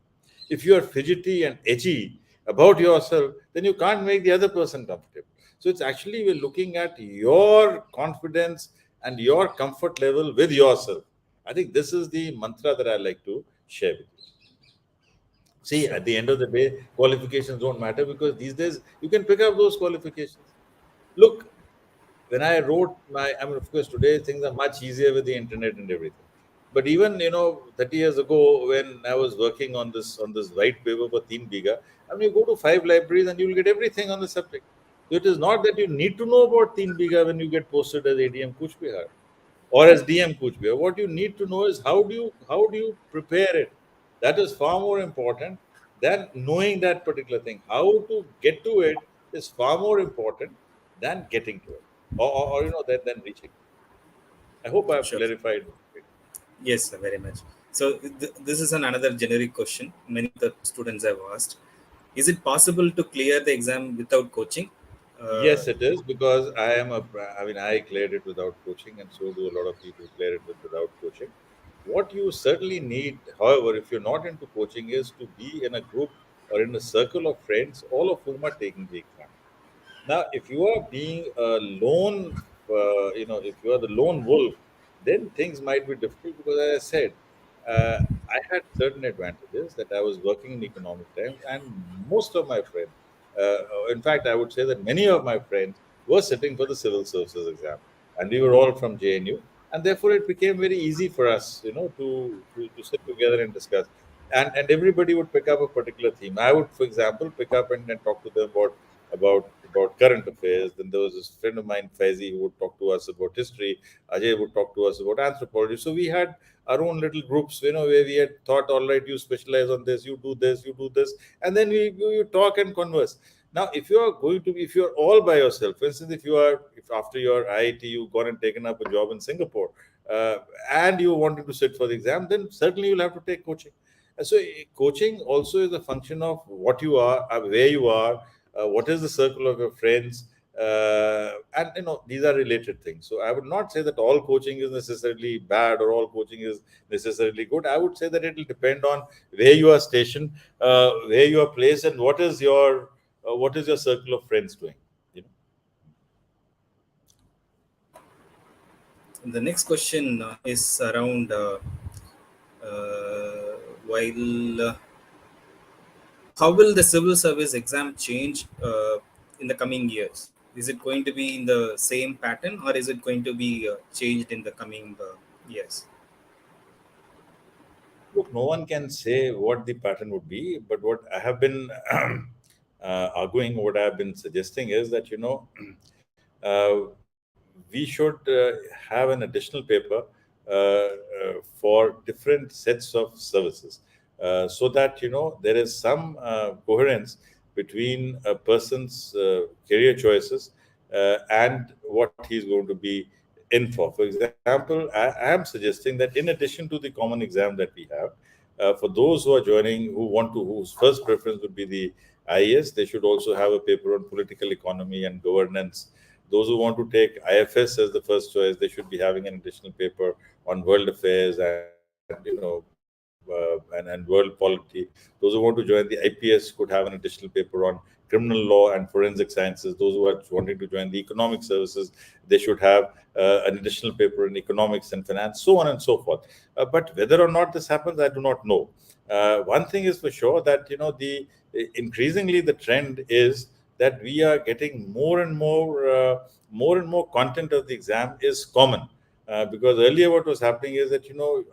If you are fidgety and edgy about yourself, then you can't make the other person comfortable. So it's actually we're looking at your confidence and your comfort level with yourself. I think this is the mantra that I like to share with you. See, Sure. at the end of the day, qualifications don't matter because these days you can pick up those qualifications. Look, when I wrote I mean, of course, today things are much easier with the internet and everything. But even 30 years ago, when I was working on this white paper for Teen Biga, I mean, you go to five libraries and you'll get everything on the subject. So it is not that you need to know about Teen Biga when you get posted as ADM Kuch Bihar or as DM Kuch Bihar. What you need to know is how do you prepare it. That is far more important than knowing that particular thing. How to get to it is far more important than getting to it, or than reaching. I hope I've Sure. clarified it. Yes, sir, very much. So this is another generic question many of the students have asked. Is it possible to clear the exam without coaching? Uh, Yes, it is because I mean, I cleared it without coaching, and so do a lot of people clear it without coaching. What you certainly need, however, if you're not into coaching, is to be in a group or in a circle of friends, all of whom are taking the exam. Now, if you are being a lone, if you are the lone wolf, then things might be difficult because, as I said, I had certain advantages that I was working in economic times, and most of my friends, in fact, I would say that many of my friends were sitting for the civil services exam, and we were all from JNU, and therefore it became very easy for us, to sit together and discuss. And everybody would pick up a particular theme. I would, for example, pick up and talk to them about current affairs. Then there was this friend of mine, Faizi, who would talk to us about history. Ajay would talk to us about anthropology. So we had our own little groups, where we had thought, all right, you specialize on this, you do this, and then you talk and converse. Now, if you're all by yourself, for instance, if after your IIT you've gone and taken up a job in Singapore, uh, and you wanted to sit for the exam, then certainly you'll have to take coaching. So coaching also is a function of what you are, where you are, what is the circle of your friends, and these are related things. So I would not say that all coaching is necessarily bad or all coaching is necessarily good. I would say that it will depend on where you are stationed, where you are placed, and what is your circle of friends doing. You know. the next question is around uh, while how will the civil service exam change in the coming years? Is it going to be in the same pattern or is it going to be changed in the coming years? Look, no one can say what the pattern would be, but what I have been arguing, what I have been suggesting is that uh, we should have an additional paper for different sets of services. so that there is some coherence between a person's career choices and what he's going to be in for. For example, I am suggesting that in addition to the common exam that we have, for those who are joining, whose first preference would be the IAS, they should also have a paper on political economy and governance. Those who want to take IFS as the first choice, they should be having an additional paper on world affairs and world polity. Those who want to join the IPS could have an additional paper on criminal law and forensic sciences. Those who are wanting to join the economic services, they should have an additional paper in economics and finance, so on and so forth. But whether or not this happens, I do not know. One thing is for sure that the increasingly the trend is that we are getting more and more content of the exam is common. Because earlier what was happening is that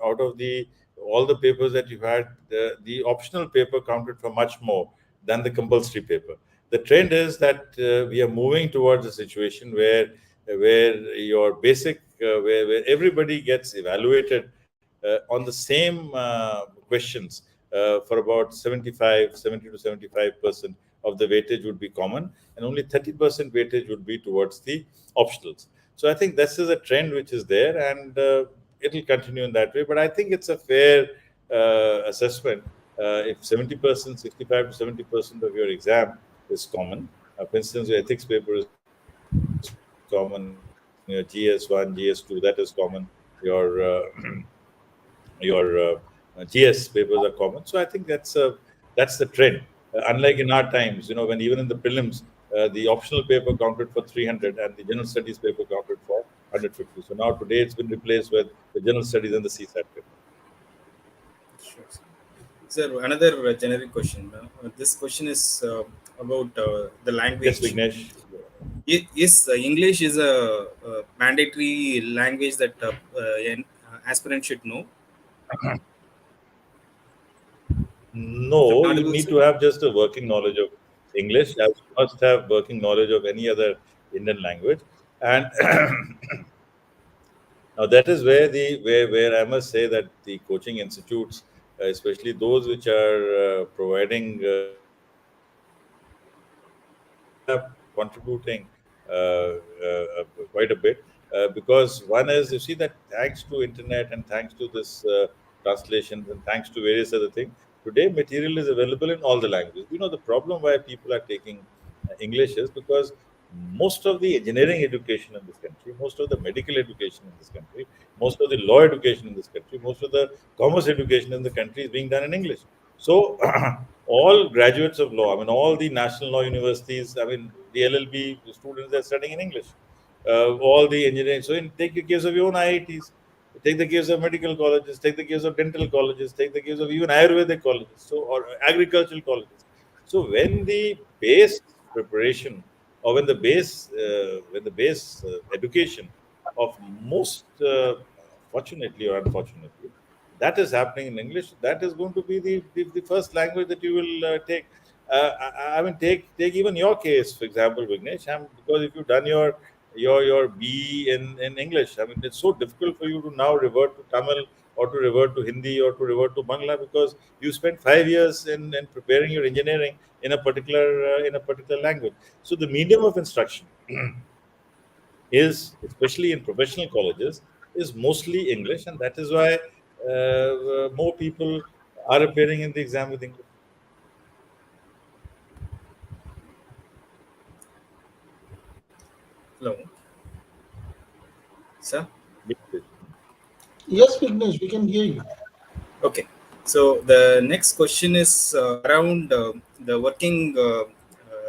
out of the all the papers that you had, the optional paper counted for much more than the compulsory paper. The trend is that we are moving towards a situation where your basic where everybody gets evaluated on the same questions for about 70 to 75% of the weightage would be common, and only 30% weightage would be towards the optionals. So I think this is a trend which is there, and it'll continue in that way. But I think it's a fair assessment. If 70%, 65 to 70% of your exam is common, for instance, your ethics paper is common, your GS1, GS2, that is common, your GS papers are common. So I think that's the trend. Unlike in our times, when even in the prelims, the optional paper counted for 300 and the general studies paper counted for 150. So now today it's been replaced with the general studies and the CSAT paper. Sure. Sir, another generic question. This question is about the Yes, language. Vignesh. Yes, English is a mandatory language that an aspirant should know. Am I No, you audible, need sir? to have just a working knowledge of English, as you must have working knowledge of any other Indian language. And now that is where where I must say that the coaching institutes, especially those which are providing contributing quite a bit, because one is, you see, that thanks to internet and thanks to this translations and thanks to various other things, today material is available in all the languages. The problem why people are taking English is because most of the engineering education in this country, most of the medical education in this country, most of the law education in this country, most of the commerce education in the country is being done in English. So all graduates of law, I mean, all the national law universities, I mean, the LLB students are studying in English. All the engineering. So, take the case of your own IITs, take the case of medical colleges, take the case of dental colleges, take the case of even Ayurvedic colleges, so or agricultural colleges. So, when the base preparation or when the base education of most, fortunately or unfortunately, that is happening in English, that is going to be the first language that you will take. I mean, take even your case, for example, Vignesh. Because if you've done your BE in English, I mean, it's so difficult for you to now revert to Tamil or to revert to Hindi or to revert to Bangla, because you spent 5 years in preparing your engineering in a particular language. So the medium of instruction is, especially in professional colleges, is mostly English, and that is why more people are appearing in the exam with English. Hello, sir. Yes, Vignesh, we can hear you. Okay. So the next question is around the working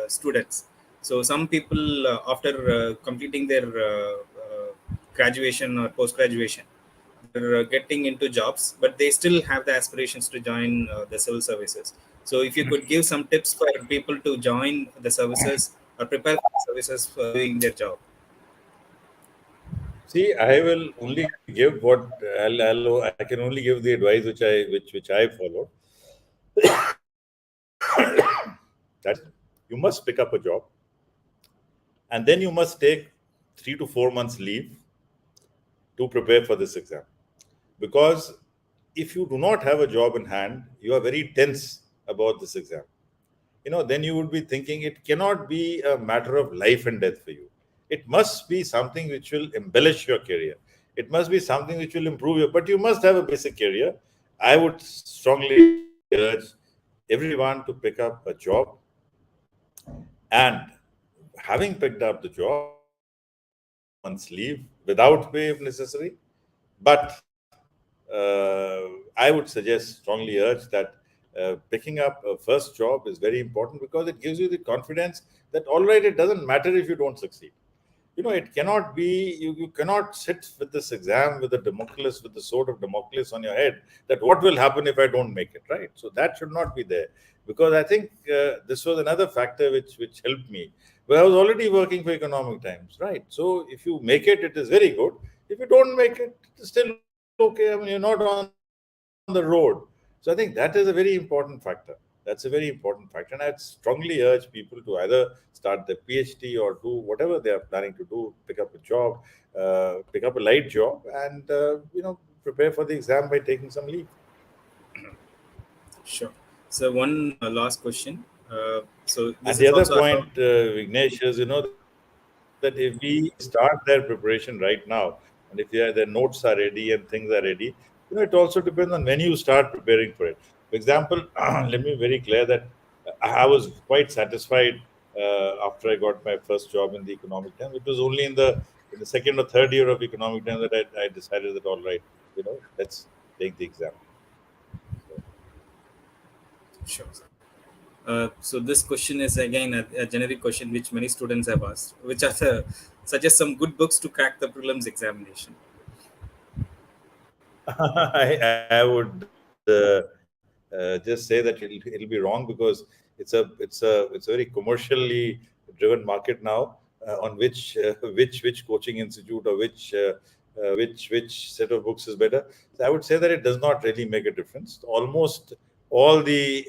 students. So some people, after completing their graduation or post graduation, they're getting into jobs, but they still have the aspirations to join the civil services. So if you could give some tips for people to join the services or prepare for the services for doing their job. See, I will only give what I can only give the advice which I follow. That you must pick up a job, and then you must take 3 to 4 months leave to prepare for this exam, because if you do not have a job in hand, you are very tense about this exam. Then you would be thinking it cannot be a matter of life and death for you. It must be something which will embellish your career. It must be something which will improve you, but you must have a basic career. I would strongly urge everyone to pick up a job, and having picked up the job, take 2 months leave without pay if necessary. But I would suggest, strongly urge that picking up a first job is very important, because it gives you the confidence that, all right, it doesn't matter if you don't succeed. It cannot be, you cannot sit with this exam with the sword of Damocles on your head, that what will happen if I don't make it, right? So that should not be there, because I think this was another factor which helped me. Well, I was already working for Economic Times, right? So if you make it, it is very good. If you don't make it, it's still okay. I mean, you're not on the road. So I think that is a very important factor. That's a very important factor. And I'd strongly urge people to either start their PhD or do whatever they are planning to do, pick up a job, pick up a light job, and prepare for the exam by taking some leave. Sure. So one last question. So And this the is other also point, about. Vignesh, is that if we start their preparation right now, and if their notes are ready and things are ready, it also depends on when you start preparing for it. For example, let me be very clear that I was quite satisfied after I got my first job in the Economic Times. It was only in the second or third year of Economic Times that I decided that, all right, let's take the exam. So, Sure. So this question is again a generic question which many students have asked, which are suggest some good books to crack the prelims examination. I would just say that it'll be wrong, because it's a very commercially driven market now, on which coaching institute or which set of books is better. So I would say that it does not really make a difference. Almost all the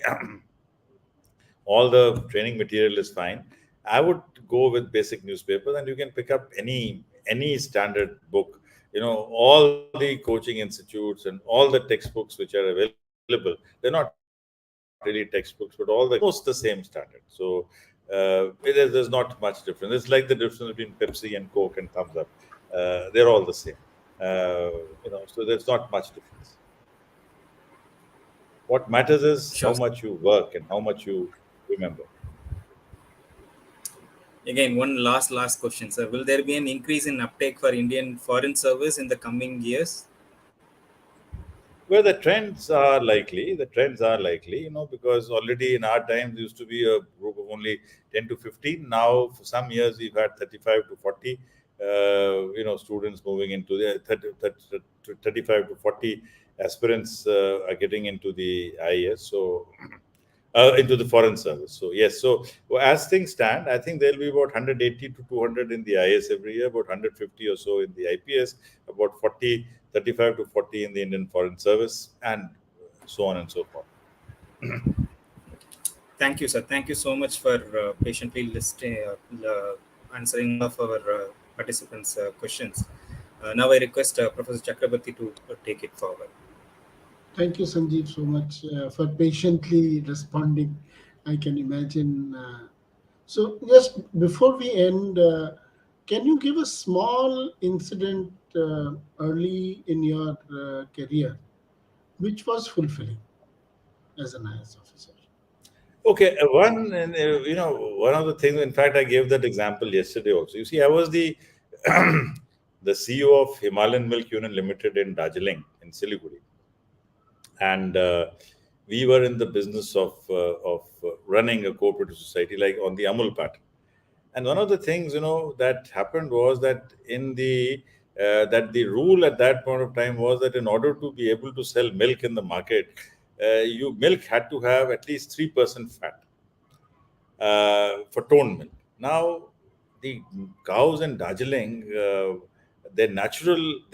all the training material is fine. I would go with basic newspapers, and you can pick up any standard book. All the coaching institutes and all the textbooks which are available, they're not really textbooks, but all the almost the same standard. So there's not much difference. It's like the difference between Pepsi and Coke and Thumbs Up. They're all the same. So there's not much difference. What matters is how Sure. much you work and how much you remember. Again, one last question, sir. Will there be an increase in uptake for Indian foreign service in the coming years? Well, the trends are likely. The trends are likely, because already in our times there used to be a group of only 10 to 15. Now, for some years, we've had 35 to 40, students moving into the 35 to 40 aspirants are getting into the IAS. So, into the foreign service. So yes, so as things stand, I think there'll be about 180 to 200 in the IS every year, about 150 or so in the IPS, about 35 to 40 in the Indian Foreign Service, and so on and so forth. Thank you, sir. Thank you so much for patiently listening, answering all of our participants' questions. Now I request Professor Chakrabarti to take it forward. Thank you, Sanjeev, so much for patiently responding. I can imagine. So, just before we end, can you give a small incident early in your career which was fulfilling as an IS officer? Okay, one of the things. In fact, I gave that example yesterday also. You see, I was the the CEO of Himalayan Milk Union Limited in Darjeeling, in Siliguri, and we were in the business of running a cooperative society, like on the Amul pattern. And one of the things that happened was that the rule at that point of time was that in order to be able to sell milk in the market, milk had to have at least 3% fat for toned milk. Now, the cows in Darjeeling, they're naturally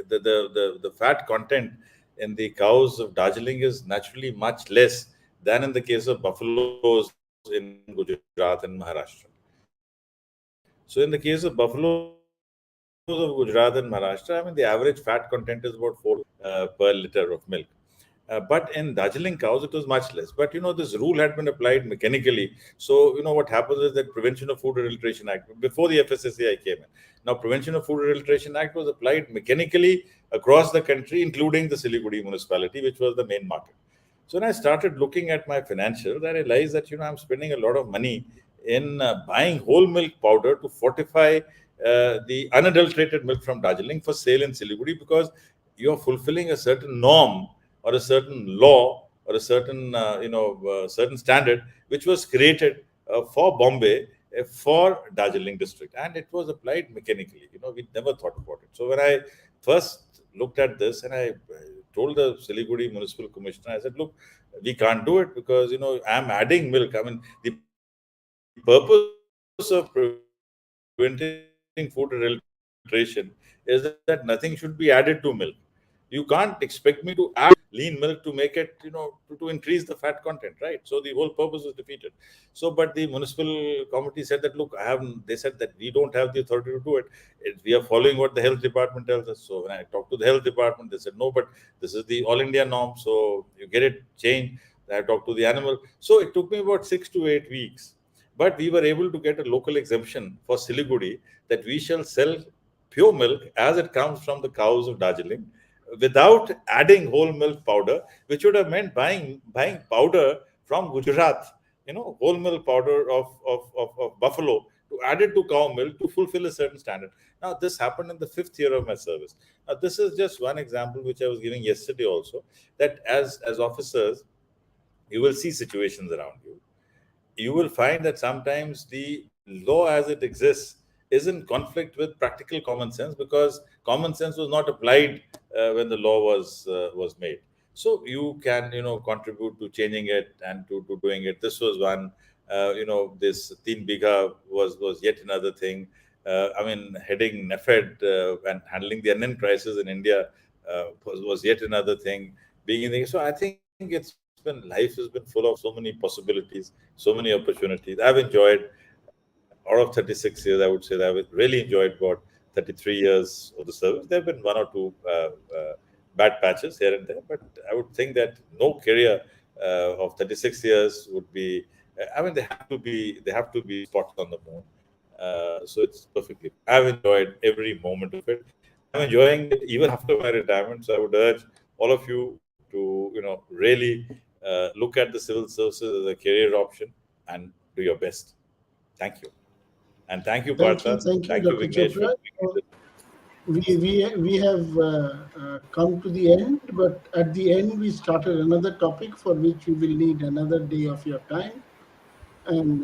the fat content in the cows of Darjeeling is naturally much less than in the case of buffaloes in Gujarat and Maharashtra. So in the case of buffaloes in Gujarat and Maharashtra, of Gujarat and Maharashtra, I mean, the average fat content is about 4 per liter of milk. But in Darjeeling cows, it was much less. But this rule had been applied mechanically. So what happens is that Prevention of Food Adulteration Act, before the FSSAI came in. Now, Prevention of Food Adulteration Act was applied mechanically across the country, including the Siliguri municipality, which was the main market. So when I started looking at my financials, I realized that I'm spending a lot of money in buying whole milk powder to fortify the unadulterated milk from Darjeeling for sale in Siliguri, because you are fulfilling a certain norm or a certain law or a certain certain standard which was created for Bombay for Darjeeling district, and it was applied mechanically. We never thought about it. So when I first looked at this, and I told the Siliguri Municipal Commissioner, I said, look, we can't do it because I'm adding milk. I mean, the purpose of preventing food adulteration is that nothing should be added to milk. You can't expect me to add lean milk to make it, to increase the fat content, right? So the whole purpose is defeated. So, but the municipal committee said that, look, they said that we don't have the authority to do it. We are following what the health department tells us. So when I talked to the health department, they said, no, but this is the all India norm, so you get it changed. I talked to the animal. So it took me about 6 to 8 weeks. But we were able to get a local exemption for Siliguri that we shall sell pure milk as it comes from the cows of Darjeeling without adding whole milk powder, which would have meant buying powder from Gujarat, whole milk powder of buffalo, to add it to cow milk to fulfill a certain standard. Now, this happened in the 5th year of my service. Now, this is just one example which I was giving yesterday also, that as officers, you will see situations around you. You will find that sometimes the law as it exists is in conflict with practical common sense, because common sense was not applied when the law was made. So you can contribute to changing it and to doing it. This was one. This teen bigha was yet another thing. I mean, heading NEFED and handling the onion crisis in India was yet another thing. Being in the, so I think life has been full of so many possibilities, so many opportunities. I've enjoyed, out of 36 years, I would say that I've really enjoyed about 33 years of the service. There have been one or two bad patches here and there, but I would think that no career of 36 years would be. I mean, they have to be spots on the moon. So it's perfectly fine. I've enjoyed every moment of it. I'm enjoying it even after my retirement. So I would urge all of you to really look at the civil services as a career option and do your best. Thank you. And thank you, Partha. Thank you, Thank you, Dr. Vignesh, for Chopra. bringing this. We have come to the end, but at the end we started another topic for which we will need another day of your time, and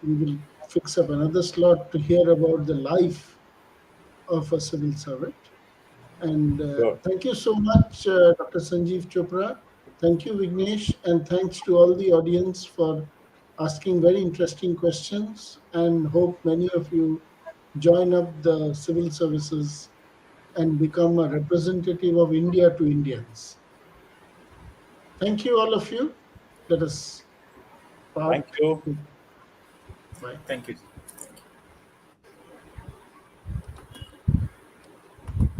we will fix up another slot to hear about the life of a civil servant. And Sure. thank you so much, Dr. Sanjeev Chopra. Thank you, Vignesh, and thanks to all the audience for asking very interesting questions. And hope many of you join up the civil services and become a representative of India to Indians. Thank you, all of you. Let us Thank part. you. Bye. Thank you.